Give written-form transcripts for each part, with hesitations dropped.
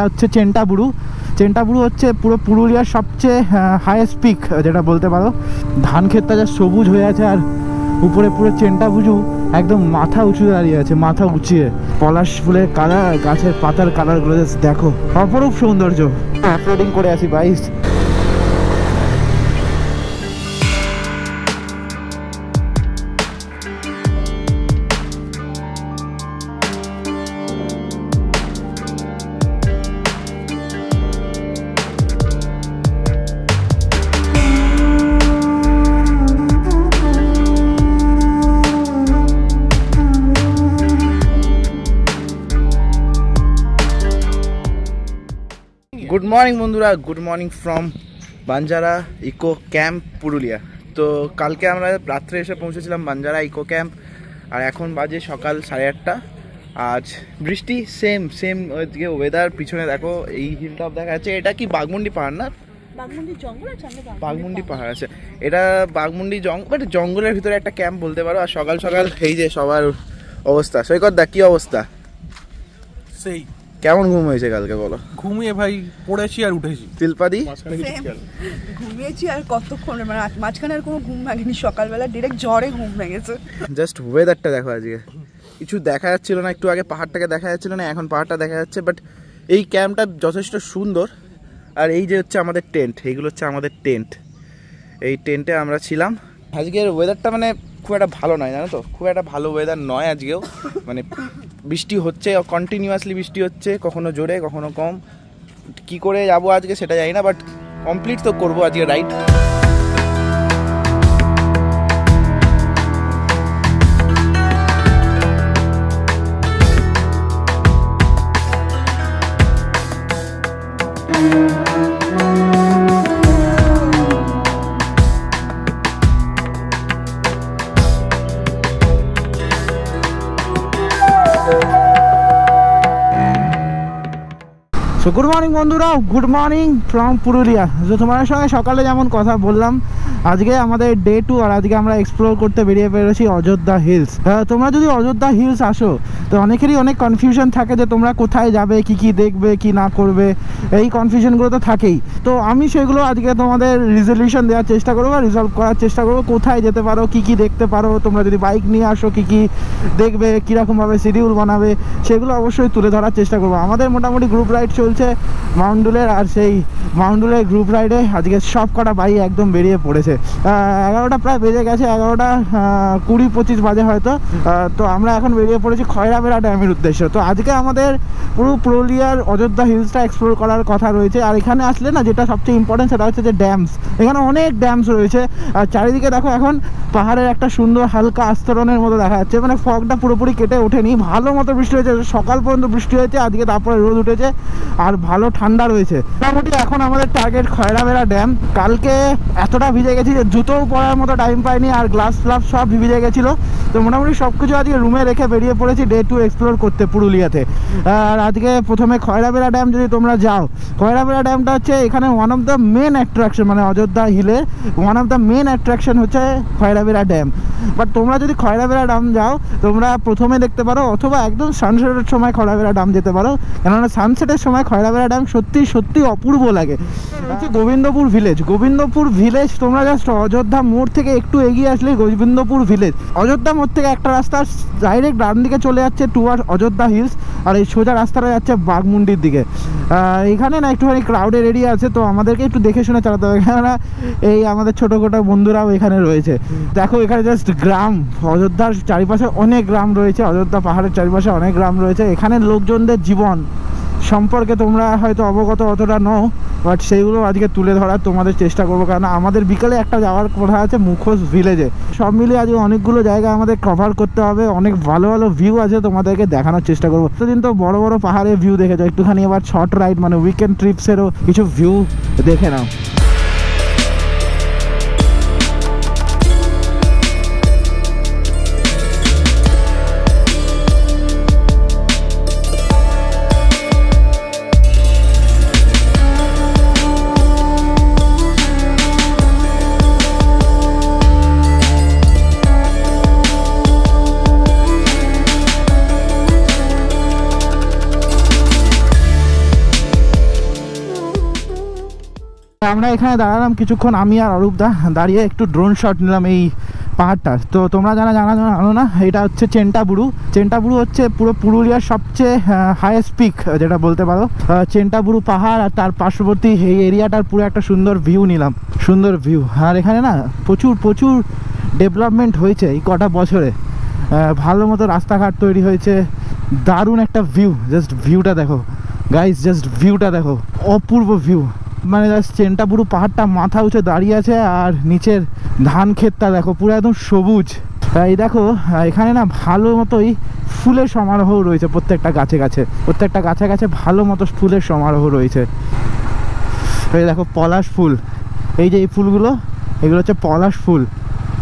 হচ্ছে চেন্টাবুরু হচ্ছে পুরো পুরুলিয়ার সবচেয়ে হাইয়েস্ট পিক যেটা বলতে পারো। ধান ক্ষেতটা যা সবুজ হয়ে আছে আর উপরে পুরো চেন্টাবুরু একদম মাথা উঁচু দাঁড়িয়ে আছে, মাথা উঁচিয়ে। পলাশ ফুলের কালার, গাছের পাতার কালারগুলো দেখো, অপরূপ সৌন্দর্য। অফরোডিং করে আসি বাইস। গুড মর্নিং বন্ধুরা, good morning from Banjara eco camp Purulia. তো কালকে আমরা রাত্রে এসে পৌঁছেছিলাম বাঞ্জারা ইকো ক্যাম্প, আর এখন বাজে সকাল 8:30। আজ বৃষ্টি, সেম ওইদিকে ওয়েদার। পিছনে দেখো এই হিল টপ দেখা যাচ্ছে, এটা কি বাঘমুন্ডি পাহাড় না? বাঘমুন্ডি পাহাড় আছে এটা, বাঘমুন্ডি জঙ্গলের ভিতরে একটা ক্যাম্প বলতে পারো। আর সকাল সকাল এই যে সবার অবস্থা। সৈকত দা, কি অবস্থা? সেই কেমন ঘুম হয়েছে কালকে বলো? ঘুমিয়ে ভাই পড়েছি আর উঠেছি। তিলপাদি ঘুমিয়েছি আর কতক্ষণ, মানে মাঝখানে আর কোনো ঘুম ভাঙেনি। সকালবেলা ডিরেক্ট জ্বরে ঘুম ভেঙেছে। জাস্ট ওয়েদারটা দেখো, আজকে কিছু দেখা যাচ্ছিল না, একটু আগে পাহাড়টাকে দেখা যাচ্ছিল না, এখন পাহাড়টা দেখা যাচ্ছে। বাট এই ক্যাম্পটা যথেষ্ট সুন্দর। আর এই যে হচ্ছে আমাদের টেন্ট, এইগুলো হচ্ছে আমাদের টেন্ট। এই টেন্টে আমরা ছিলাম। আজকের ওয়েদারটা মানে খুব একটা ভালো নয়, জানো তো, খুব একটা ভালো ওয়েদার নয় আজকেও। মানে বৃষ্টি হচ্ছে, কন্টিনিউয়াসলি বৃষ্টি হচ্ছে, কখনো জোরে কখনো কম। কি করে যাবো আজকে সেটা জানি না, বাট কমপ্লিট তো করবো আজকে রাইড। গুড মর্নিং বন্ধুরা, গুড মর্নিং ফ্রম পুরুলিয়া। তো তোমাদের সঙ্গে সকালে যেমন কথা বললাম, আজকে আমাদের ডে 2, আর আজকে আমরা এক্সপ্লোর করতে বেরিয়ে পেরেছি অযোধ্যা হিলস। তোমরা যদি অযোধ্যা হিলস আসো, তো অনেকেরই অনেক কনফিউশন থাকে যে তোমরা কোথায় যাবে, কি দেখবে, কি না করবে, এই কনফিউশনগুলো তো থাকেই। তো আমি সেগুলো আজকে তোমাদের রিজলিউশন দেওয়ার চেষ্টা করবো, রিজলভ করার চেষ্টা করবো। কোথায় যেতে পারো, কি দেখতে পারো, তোমরা যদি বাইক নিয়ে আসো কি দেখবে, কীরকমভাবে শিডিউল বানাবে, সেগুলো অবশ্যই তুলে ধরার চেষ্টা করবো। আমাদের মোটামুটি গ্রুপ রাইড চলছে মাউন্টডুলের, আর সেই মাউন্টডুলের গ্রুপ রাইডে আজকে সব কটা বাইক একদম বেরিয়ে পড়েছে। 11টা প্রায় বেজে গেছে, 11টা 20-25 বাজে হয়তো। তো আমরা এখন বেরিয়ে পড়েছি খয়রাবেড়া ড্যামের উদ্দেশ্যে। তো আজকে আমাদের পুরো পুরুলিয়ার অযোধ্যা হিলসটা এক্সপ্লোর করার কথা রয়েছে। আর এখানে আসলে না, যেটা সবচেয়ে ইম্পর্টেন্ট সেটা হচ্ছে যে ড্যামস। এখানে অনেক ড্যামস রয়েছে। আর চারিদিকে দেখো, এখন পাহাড়ের একটা সুন্দর হালকা আস্তরণের মতো দেখা যাচ্ছে। মানে ফগটা পুরোপুরি কেটে ওঠেনি, ভালো মতো বৃষ্টি হয়েছে, সকাল পর্যন্ত বৃষ্টি হয়েছে। আজকে তারপরে রোদ উঠেছে আর ভালো ঠান্ডা রয়েছে। মোটামুটি এখন আমাদের টার্গেট খয়রাবেড়া ড্যাম। কালকে এতটা ভিজে গেছি যে জুতোও পরার মতো টাইম পাইনি, আর গ্লাস সব ভিজে গেছিলো। তো মোটামুটি সব কিছু আজকে রুমে রেখে বেরিয়ে পড়েছি ডে 2 এক্সপ্লোর করতে পুরুলিয়াতে। আর আজকে প্রথমে খয়রাবেড়া ড্যাম যদি তোমরা যাও, খয়রাবেড়া ড্যামটা হচ্ছে এখানে one of the main attraction, মানে অযোধ্যা হিলের one of the main attraction হচ্ছে খয়রাবেড়া ড্যাম। বাট তোমরা যদি খয়রাবেড়া ড্যাম যাও, তোমরা প্রথমে দেখতে পারো, অথবা একদম সানসেটের সময় খয়রাবেড়া ড্যাম যেতে পারো। কেননা সানসেটের সময় খয়রাবেড়া ড্যাম সত্যি অপূর্ব লাগে। হচ্ছে গোবিন্দপুর ভিলেজ। তোমরা জাস্ট অযোধ্যা মোড় থেকে একটু এগিয়ে আসলে গোবিন্দপুর ভিলেজ। অযোধ্যা মোড় থেকে একটা রাস্তা ডাইরেক্ট ডান দিকে চলে যাচ্ছে টুয়ার্ড অযোধ্যা হিলস, আর এই সোজা রাস্তাটা যাচ্ছে বাঘমুন্ডির দিকে। এখানে না একটুখানি ক্রাউডের এরিয়া আছে, তো আমাদেরকে একটু দেখে শুনে চালাতে হবে, কেননা এই আমাদের ছোটো বন্ধুরাও এখানে রয়েছে। দেখো এখানে জাস্ট গ্রাম, অযোধ্যার চারিপাশে অনেক গ্রাম রয়েছে, অযোধ্যা পাহাড়ের চারিপাশে অনেক গ্রাম রয়েছে। এখানে লোকজনদের জীবন সম্পর্কে তোমরা হয়তো অবগত অতটা নও, বাট সেইগুলো আজকে তুলে ধরার তোমাদের চেষ্টা করবো। কারণ আমাদের বিকালে একটা যাওয়ার কথা আছে মুখোশ ভিলেজে। সব মিলিয়ে আজকে অনেকগুলো জায়গা আমাদের কভার করতে হবে, অনেক ভালো ভিউ আছে, তোমাদেরকে দেখানোর চেষ্টা করবো। প্রতিদিন তো বড় পাহাড়ের ভিউ দেখেছো, একটুখানি এবার শর্ট রাইড মানে উইকেন্ড ট্রিপসেরও কিছু ভিউ দেখে নাও। আমরা এখানে দাঁড়ালাম কিছুক্ষণ, আমি আর অরূপদা দাঁড়িয়ে একটু ড্রোন শট নিলাম এই পাহাড়টার। তো তোমরা জানো না, এটা হচ্ছে চেন্টাবুরু। চেন্টাবুরু হচ্ছে পুরো পুরুলিয়ার সবচেয়ে হাইয়েস্ট পিক যেটা বলতে পারো, চেন্টাবুরু পাহাড়। আর তার পার্শ্ববর্তী এই এরিয়াটার পুরো একটা সুন্দর ভিউ নিলাম, সুন্দর ভিউ। আর এখানে না প্রচুর ডেভেলপমেন্ট হয়েছে এই কটা বছরে, ভালো মতো রাস্তাঘাট তৈরি হয়েছে, দারুণ একটা ভিউ। জাস্ট ভিউটা দেখো গাইস, জাস্ট ভিউটা দেখো, অপূর্ব ভিউ। মানে জাস্ট চেন্টাবুরু পাহাড়টা মাথা উঁচে দাঁড়িয়ে আছে, আর নিচের ধান ক্ষেতটা দেখো পুরো একদম সবুজ। এই দেখো এখানে না ভালো মতোই ফুলের সমারোহ রয়েছে, প্রত্যেকটা গাছে ভালো মতো ফুলের সমারোহ রয়েছে। এই দেখো পলাশ ফুল, এই যে এই ফুলগুলো, এগুলো হচ্ছে পলাশ ফুল,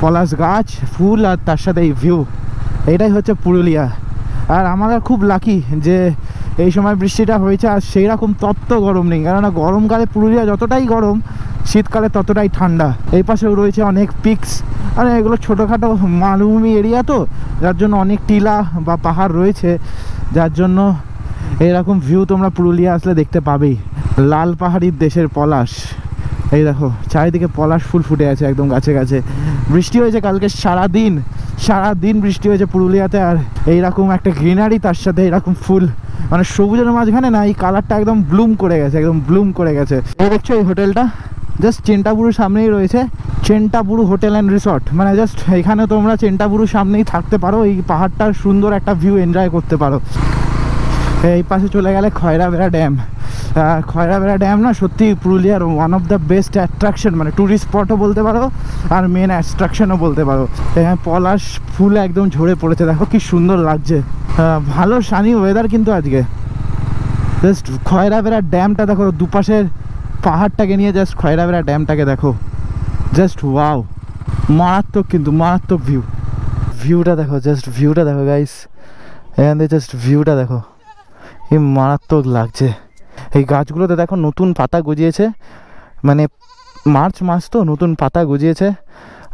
পলাশ গাছ, ফুল, আর তার সাথে এই ভিউ। এইটাই হচ্ছে পুরুলিয়া। আর আমরা খুব লাকি যে এই সময় বৃষ্টিটা হয়েছে, আর সেই রকম তত্ত্ব গরম নেই। কেননা গরমকালে পুরুলিয়া যতটাই গরম, শীতকালে ততটাই ঠান্ডা। এই পাশেও রয়েছে অনেক পিকস, আর এগুলো ছোটোখাটো মালভূমি এরিয়া, তো যার জন্য অনেক টিলা বা পাহাড় রয়েছে, যার জন্য এরকম ভিউ তোমরা পুরুলিয়া আসলে দেখতে পাবেই। লাল পাহাড়ির দেশের পলাশ, এই দেখো চারিদিকে পলাশ ফুল ফুটে আছে একদম গাছে। বৃষ্টি হয়েছে কালকে সারাদিন বৃষ্টি হয়েছে পুরুলিয়াতে। আর এইরকম একটা গ্রিনারি, তার সাথে এরকম ফুল, মানে সবুজের মাঝখানে না এই কালারটা একদম ব্লুম করে গেছে। এই দেখছো এই হোটেলটা জাস্ট চেন্টাবুরুর সামনেই রয়েছে, চেন্টাবুরু হোটেল অ্যান্ড রিসর্ট। মানে জাস্ট এখানে তোমরা চেন্টাবুরুর সামনেই থাকতে পারো, এই পাহাড়টার সুন্দর একটা ভিউ এনজয় করতে পারো। এই পাশে চলে গেলে খয়রাবেড়া ড্যাম না সত্যি পুরুলিয়ার one of the best attraction, মানে ট্যুরিস্ট স্পটও বলতে পারো আর মেন অ্যাট্রাকশনও বলতে পারো। পলাশ ফুল একদম ঝরে পড়েছে, দেখো কি সুন্দর লাগছে। ভালো সানি ওয়েদার কিন্তু আজকে। জাস্ট খয়রাবেড়া ড্যামটা দেখো, দুপাশের পাহাড়টাকে নিয়ে জাস্ট খয়রাবেড়া ড্যামটাকে দেখো, জাস্ট ওয়াও, মারাত্মক, কিন্তু মারাত্মক ভিউটা দেখো, জাস্ট ভিউটা দেখো গাইস, এখান থেকে জাস্ট ভিউটা দেখো, এই মারাত্মক লাগছে। এই গাছগুলোতে দেখো নতুন পাতা গজিয়েছে, মানে মার্চ মাস তো নতুন পাতা গজিয়েছে।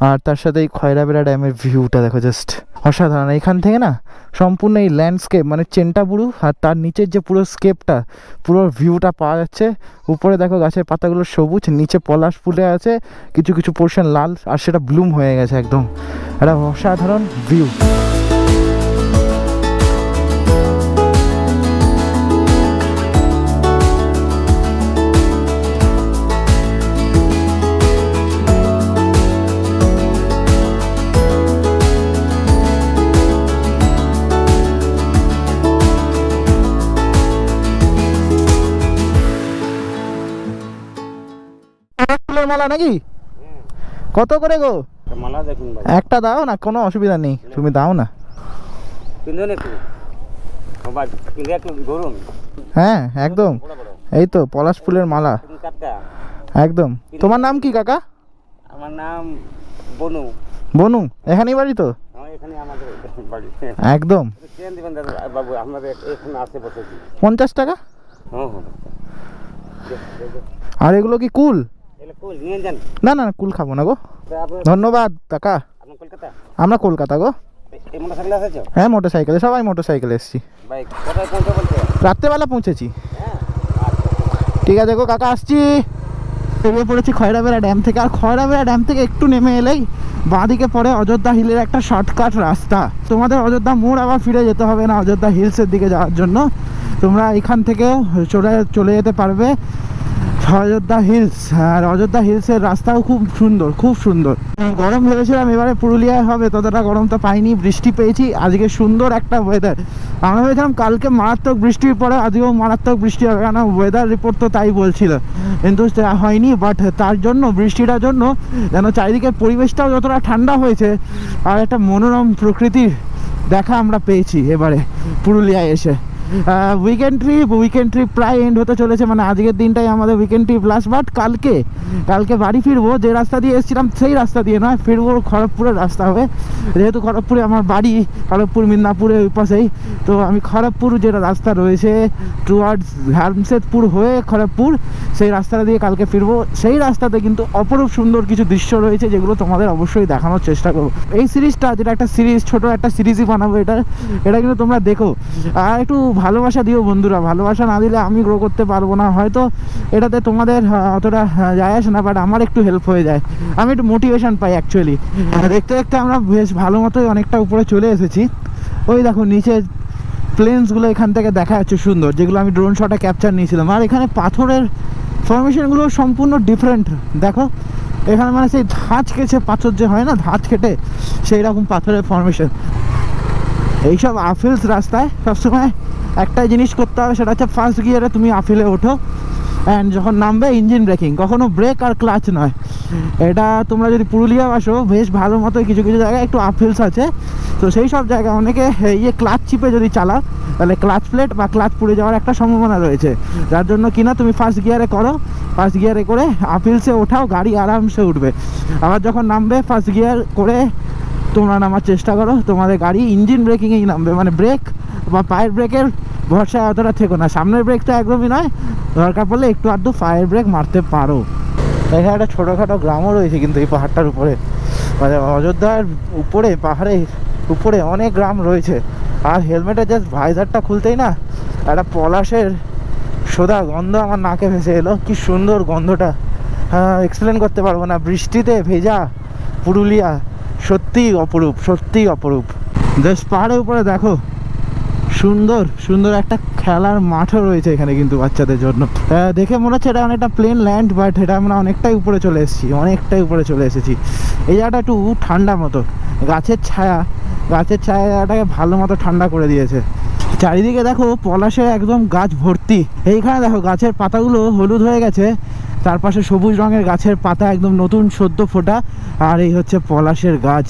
আর তার সাথে এই খয়রাবেড়া ড্যামের ভিউটা দেখো, জাস্ট অসাধারণ। এখান থেকে না সম্পূর্ণ এই ল্যান্ডস্কেপ, মানে চেন্টাবুরু আর তার নিচের যে পুরো স্কেপটা, পুরো ভিউটা পাওয়া যাচ্ছে। উপরে দেখো গাছের পাতাগুলো সবুজ, নিচে পলাশ ফুলে আছে, কিছু পোর্শন লাল, আর সেটা ব্লুম হয়ে গেছে একদম। একটা অসাধারণ ভিউ। মালা নাকি কত করে গো? মালা দেখুন ভাই, একটা দাও না, কোনো অসুবিধা নেই, তুমি দাও না। হ্যাঁ একদম, এই তো পলাশ ফুলের মালা একদম। তোমার নাম কি কাকা? আমার নাম বনু। বনু, এখানেই বাড়ি তো? এখানে আমাদের বাড়ি একদম। ট্রেন দিবেন বাবু, আমাদের এখানে আসে বসেছি। 50 টাকা? হ্যাঁ। আর এগুলো কি কুল? না না কুল খাবো না গো, ধন্যবাদ কাকা। আমরা কলকাতা গো। হ্যাঁ মোটরসাইকেলে, সবাই মোটরসাইকেলে এসছি, রাত্রেবেলা পৌঁছেছি। ঠিক আছে গো কাকা, আসছি। বেরিয়ে পড়েছি খয়রাবেড়া ড্যাম থেকে। আর খয়রাবেড়া ড্যাম থেকে একটু নেমে এলেই বাঁদিকে পড়ে অযোধ্যা হিলের একটা শর্টকাট রাস্তা। তোমাদের অযোধ্যা মোড় আবার ফিরে যেতে হবে না অযোধ্যা হিলসের দিকে যাওয়ার জন্য, তোমরা এখান থেকেও চলে যেতে পারবে অযোধ্যা হিলস। আর অযোধ্যা হিলসের রাস্তাও খুব সুন্দর। গরম ভেবেছিলাম এবারে পুরুলিয়ায় হবে, ততটা গরম তো পাইনি, বৃষ্টি পেয়েছি। আজকে সুন্দর একটা ওয়েদার। আমরা ভেবেছিলাম কালকে মারাত্মক বৃষ্টির পরে আজকেও মারাত্মক বৃষ্টি হবে, কেন ওয়েদার রিপোর্ট তো তাই বলছিল, কিন্তু হয়নি। বাট তার জন্য, বৃষ্টিটার জন্য যেন চারিদিকে পরিবেশটাও যতটা ঠান্ডা হয়েছে, আর একটা মনোরম প্রকৃতির দেখা আমরা পেয়েছি এবারে পুরুলিয়ায় এসে। উইকেন্ড ট্রিপ প্রায় এন্ড হতে চলেছে, মানে আজকের দিনটাই আমাদের উইকেন্ড ট্রিপ লাস্ট। বাট কালকে বাড়ি ফিরবো, যে রাস্তা দিয়ে এসেছিলাম সেই রাস্তা দিয়ে নয়, ফিরবো খড়গপুরের রাস্তা হবে, যেহেতু খড়গপুরে আমার বাড়ি, খড়গপুর মিদনাপুরের ওই পাশেই। তো আমি খড়গপুর যেটা রাস্তা রয়েছে টুয়ার্ডস হামশেদপুর হয়ে খড়গপুর, সেই রাস্তাটা দিয়ে কালকে ফিরবো। সেই রাস্তাতে কিন্তু অপরূপ সুন্দর কিছু দৃশ্য রয়েছে, যেগুলো তোমাদের অবশ্যই দেখানোর চেষ্টা করবো। এই সিরিজটা, যেটা একটা সিরিজ, ছোট একটা সিরিজই বানাবো এটা কিন্তু তোমরা দেখো। আর একটু ভালোবাসা দিও বন্ধুরা, ভালোবাসা না দিলে আমি গ্রো করতে পারবো না। হয়তো এটাতে তোমাদের অতটা যায় আসে না, বাট আমার একটু হেল্প হয়ে যায়, আমি একটু মোটিভেশন পাই অ্যাকচুয়ালি। দেখতে দেখতে আমরা বেশ ভালো মতোই অনেকটা উপরে চলে এসেছি। ওই দেখো নিচে প্লেনসগুলো এখান থেকে দেখা যাচ্ছে সুন্দর, যেগুলো আমি ড্রোন শটে ক্যাপচার নিয়েছিলাম। আর এখানে পাথরের ফরমেশনগুলো সম্পূর্ণ ডিফারেন্ট। দেখো এখানে মানে সেই ধাঁচ কেটে পাথর যে হয় না, ধাঁচ কেটে সেই রকম পাথরের ফরমেশন। এইসব আফিলস রাস্তায় সবসময় একটাই জিনিস করতে হবে, সেটা হচ্ছে ফার্স্ট গিয়ারে তুমি আফিলে ওঠো, অ্যান্ড যখন নামবে ইঞ্জিন ব্রেকিং, কখনো ব্রেক আর ক্লাচ নয়। এটা তোমরা যদি পুরুলিয়া আসো, বেশ ভালো মতো কিছু কিছু জায়গায় একটু আপহিলস আছে, তো সেই সব জায়গায় অনেকে ক্লাচ চিপে যদি চালাও তাহলে ক্লাচ প্লেট বা ক্লাচ পুড়ে যাওয়ার একটা সম্ভাবনা রয়েছে, যার জন্য কিনা তুমি ফার্স্ট গিয়ারে করো, ফার্স্ট গিয়ারে করে আপহিলসে ওঠাও, গাড়ি আরামসে উঠবে। আবার যখন নামবে ফার্স্ট গিয়ার করে তোমরা নামার চেষ্টা করো, তোমাদের গাড়ি ইঞ্জিন ব্রেকিংয়েই নামবে, মানে ব্রেক বা পায়ের ব্রেকের ভরসায় অতটা থেকো না। সামনের ব্রেক তো একদমই নয়, দরকার পড়লে একটু আধটু ফায়ার ব্রেক মারতে পারো। এখানে একটা ছোটোখাটো গ্রামও রয়েছে কিন্তু এই পাহাড়টার উপরে, মানে অযোধ্যার উপরে পাহাড়ের উপরে অনেক গ্রাম রয়েছে। আর হেলমেটের জাস্ট ভাইজারটা খুলতেই না একটা পলাশের সোদা গন্ধ আমার নাকে ভেসে এলো। কি সুন্দর গন্ধটা, হ্যাঁ এক্সপ্লেন করতে পারবো না। বৃষ্টিতে ভেজা পুরুলিয়া সত্যিই অপরূপ, সত্যিই অপরূপ। জাস্ট পাহাড়ের উপরে দেখো সুন্দর সুন্দর একটা খেলার মাঠও রয়েছে এখানে কিন্তু বাচ্চাদের জন্য। দেখে মনে হচ্ছে এটা অনেকটা প্লেন ল্যান্ড, বাট এটা আমরা অনেকটাই উপরে চলে এসেছি, অনেকটাই উপরে চলে এসেছি। এই জায়গাটা একটু ঠান্ডা মতো, গাছের ছায়াটাকে ভালো মতো ঠান্ডা করে দিয়েছে। চারিদিকে দেখো পলাশে একদম গাছ ভর্তি। এইখানে দেখো গাছের পাতাগুলো হলুদ হয়ে গেছে, তার পাশে সবুজ রঙের গাছের পাতা একদম নতুন সদ্য ফোটা, আর এই হচ্ছে পলাশের গাছ।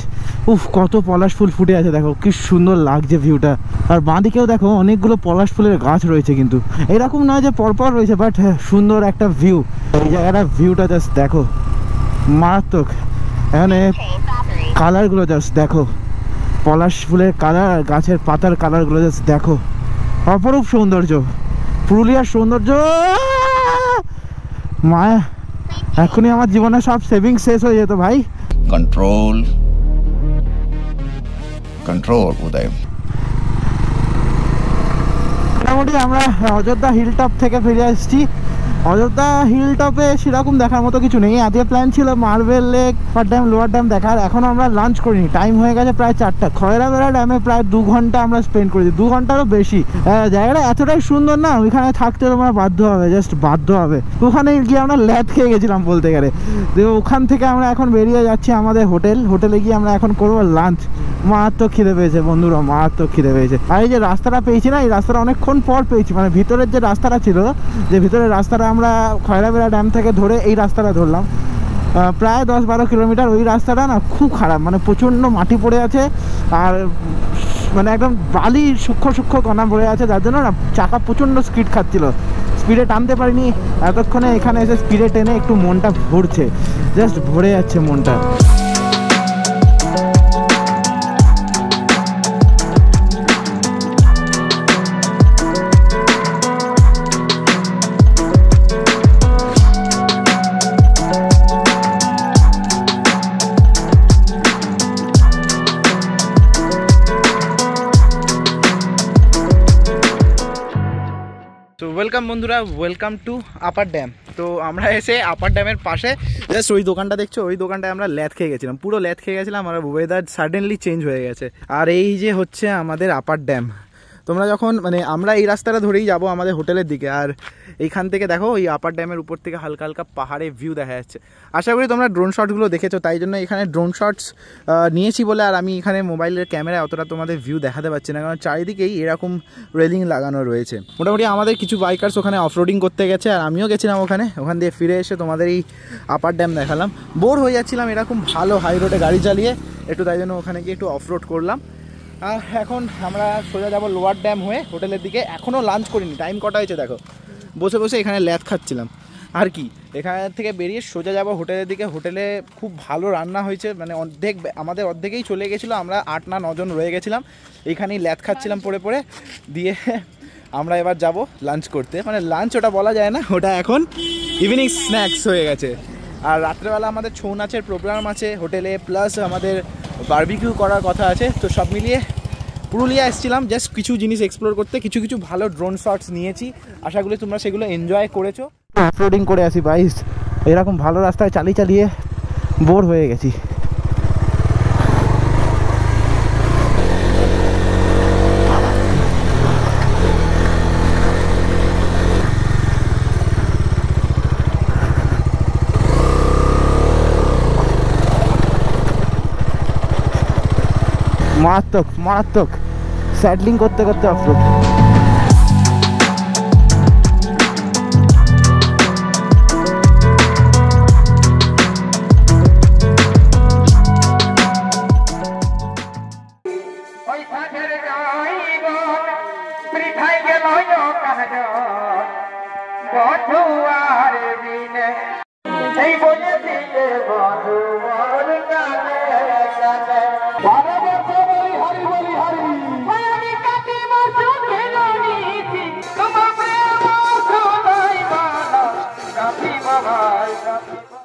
উফ, কত পলাশ ফুল ফুটে আছে দেখো, কি সুন্দর লাগছে ভিউটা। আর বাঁদিকেও দেখো অনেকগুলো পলাশ ফুলের গাছ রয়েছে, কিন্তু এরকম নয় যে পরপর রয়েছে, বাট সুন্দর একটা ভিউ। এই জায়গাটার ভিউটা জাস্ট দেখো, মারাত্মক। এখানে কালারগুলো জাস্ট দেখো, পলাশ ফুলের কালার আর গাছের পাতার কালারগুলো জাস্ট দেখো, অপরূপ সৌন্দর্য, পুরুলিয়ার সৌন্দর্য। মায়া, এখনই আমার জীবনে সব সেভিংস শেষ হয়ে যেত ভাই। কন্ট্রোল কন্ট্রোল উদয়। মোটামুটি আমরা অযোধ্যা হিল টপ থেকে ফিরে আসছি। অযোধ্যা হিল টপে সেরকম দেখার মতো কিছু নেই। আজকে প্ল্যান ছিল marble lake, upper dam, lower dam দেখার। এখনও আমরা লাঞ্চ করিনি, টাইম হয়ে গেছে প্রায় 4টা। খয়রাবেড়া ড্যামে প্রায় 2 ঘন্টা আমরা স্পেন্ড করেছি, 2 ঘন্টারও বেশি। জায়গাটা এতটাই সুন্দর না, ওইখানে থাকতে তোমার বাধ্য হবে, জাস্ট বাধ্য হবে। ওখানে গিয়ে আমরা ল্যাদ খেয়ে গেছিলাম বলতে গেলে। ওখান থেকে আমরা এখন বেরিয়ে যাচ্ছি আমাদের হোটেলে গিয়ে আমরা এখন করবো লাঞ্চ। মারাত্মক খিদে পেয়েছে বন্ধুরা, মারাত্মক খিদে পেয়েছে। আর এই যে রাস্তাটা পেয়েছি না, এই রাস্তাটা অনেকক্ষণ পর পেয়েছি। মানে ভিতরের যে রাস্তাটা ছিল, যে ভিতরের রাস্তাটা আমরা খয়রাবেড়া ড্যাম থেকে ধরে এই রাস্তাটা ধরলাম, প্রায় 10-12 কিলোমিটার। ওই রাস্তাটা না খুব খারাপ, মানে প্রচণ্ড মাটি পড়ে আছে, আর মানে একদম বালি সূক্ষ্ম কণা পড়ে আছে, যার জন্য না চাকা প্রচণ্ড স্পিড খাচ্ছিল। স্পিডে টানতে পারিনি এতক্ষণে, এখানে এসে স্পিডে টেনে একটু মনটা ভরছে, জাস্ট ভরে যাচ্ছে মনটা। তো ওয়েলকাম বন্ধুরা, ওয়েলকাম টু আপার ড্যাম। তো আমরা এসে আপার ড্যামের পাশে জাস্ট ওই দোকানটা দেখছো, ওই দোকানটায় আমরা ল্যাদ খেয়ে গেছিলাম, পুরো ল্যাদ খেয়ে গেছিলাম। আর ওয়েদার সাডেনলি চেঞ্জ হয়ে গেছে। আর এই যে হচ্ছে আমাদের আপার ড্যাম। তোমরা যখন মানে আমরা এই রাস্তাটা ধরেই যাবো আমাদের হোটেলের দিকে, আর এইখান থেকে দেখো ওই আপার ড্যামের উপর থেকে হালকা হালকা পাহাড়ে ভিউ দেখা যাচ্ছে। আশা করি তোমরা ড্রোন শটগুলো দেখেছো, তাই জন্য এখানে ড্রোন শটস নিয়েছি বলে আর আমি এখানে মোবাইলের ক্যামেরায় অতটা তোমাদের ভিউ দেখাতে পারছি না, কারণ চারিদিকেই এরকম রেলিং লাগানো রয়েছে। মোটামুটি আমাদের কিছু বাইকার্স ওখানে অফরোডিং করতে গেছে, আর আমিও গেছিলাম ওখান দিয়ে ফিরে এসে তোমাদের এই আপার ড্যাম দেখালাম। বোর হয়ে যাচ্ছিলাম এরকম ভালো হাই রোডে গাড়ি চালিয়ে একটু, তাই জন্য ওখানে গিয়ে একটু অফরোড করলাম। আর এখন আমরা সোজা যাবো লোয়ার ড্যাম হয়ে হোটেলের দিকে। এখনও লাঞ্চ করিনি, টাইম কটা হয়েছে দেখো, বসে বসে এখানে ল্যাদ খাচ্ছিলাম। আর কি, এখান থেকে বেরিয়ে সোজা যাবো হোটেলের দিকে। হোটেলে খুব ভালো রান্না হয়েছে, মানে আমাদের অর্ধেকেই চলে গেছিলো, আমরা 8-9 জন রয়ে গেছিলাম। এইখানেই ল্যাদ খাচ্ছিলাম পরে দিয়ে। আমরা এবার যাব লাঞ্চ করতে, মানে লাঞ্চ ওটা বলা যায় না, ওটা এখন ইভিনিং স্ন্যাক্স হয়ে গেছে। আর রাত্রেবেলা আমাদের ছৌ নাচের প্রোগ্রাম আছে হোটেলে, প্লাস আমাদের বারবিকিউ করার কথা আছে। তো সব মিলিয়ে পুরুলিয়া এসেছিলাম জাস্ট কিছু জিনিস এক্সপ্লোর করতে, কিছু কিছু ভালো ড্রোন শটস নিয়েছি, আশা করি তোমরা সেগুলো এনজয় করেছো। অফরোডিং করে আসি বাইস, এরকম ভালো রাস্তায় চালিয়ে চালিয়ে বোর হয়ে গেছি। মারাত্মক মারাত্মক স্যাডলিং করতে করতে অফরোড। Bye-bye.